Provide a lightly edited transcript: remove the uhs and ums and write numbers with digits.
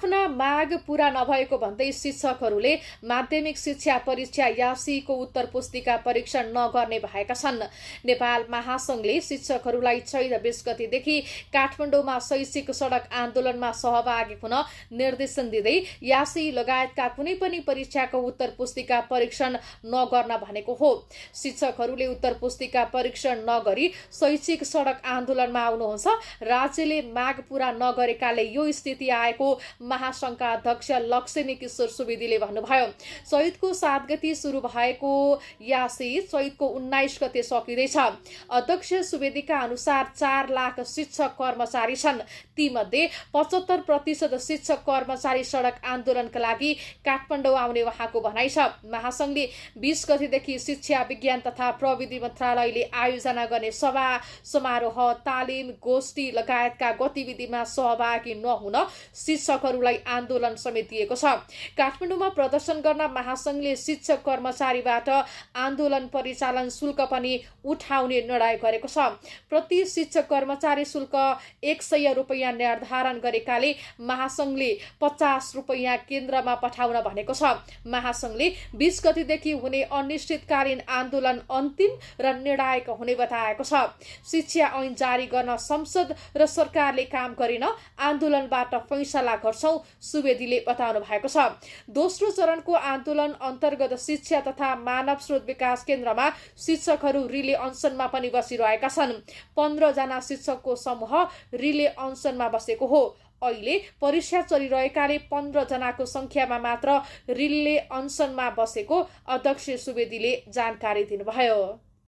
आफ्ना माग पूरा नभएको भन्दै शिक्षकहरूले माध्यमिक शिक्षा परीक्षा यासीको उत्तर पुस्तिका परीक्षण नगर्ने भएका छन्। नेपाल महासंघले शिक्षकहरूलाई चैत 20 गतेदेखि काठमाडौँमा शैक्षिक सडक आन्दोलनमा सहभागी हुन निर्देशन दिँदै यासी लगायतका कुनै पनि परीक्षाको उत्तर पुस्तिका परीक्षण नगर्न भनेको हो। शिक्षकहरूले उत्तर पुस्तिका परीक्षण नगरी शैक्षिक सडक आन्दोलनमा आउनुहुन्छ। राज्यले माग पूरा नगरेकाले यो स्थिति आएको महासंघका अध्यक्ष लक्ष्मी किशोर सुवेदीले भन्नुभयो। चैतको 7 गते सुरु भएको यासी चैतको 19 गते सकिँदैछ। अध्यक्ष सुवेदीका अनुसार 4 लाख शिक्षक कर्मचारी छन्। तीमध्ये 75% शिक्षक कर्मचारी सडक आन्दोलनका लागि काठमाडौँ आउने उहाँको भनाइ छ। महासंघले 20 गतेदेखि शिक्षा विज्ञान तथा प्रविधि मन्त्रालयले आयोजना गर्ने सभा समारोह तालिम गोष्ठी लगायतका गतिविधिमा सहभागी नहुन शिक्षकहरूलाई आन्दोलन समेत दिएको छ। काठमाडौँमा प्रदर्शन गर्न महासंघले शिक्षक कर्मचारीबाट आन्दोलन परिचालन शुल्क पनि उठाउने निर्णय गरेको छ। प्रति शिक्षक कर्मचारी शुल्क 100 रुपैयाँ निर्धारण गरेकाले महासंघले 50 रुपैयाँ केन्द्रमा पठाउन भनेको छ। महासंघले 20 गतेदेखि हुने अनिश्चितकालीन आन्दोलन अन्तिम र निर्णायक हुने बताएको छ। शिक्षा ऐन जारी गर्न संसद र सरकारले काम गरेन, आन्दोलनबाट फैसला गर्छौं, सुवेदीले बताउनु भएको छ। दोस्रो चरणको आन्दोलन अन्तर्गत शिक्षा तथा मानव स्रोत विकास केन्द्रमा शिक्षकहरू रिले अनसनमा पनि बसिरहेका छन्। 15 जना शिक्षकको समूह रिले अनसनमा बसेको हो। अहिले परीक्षा चलिरहेकाले 15 जनाको संख्यामा मात्र रिले अनसनमा बसेको अध्यक्ष सुवेदीले जानकारी दिनुभयो।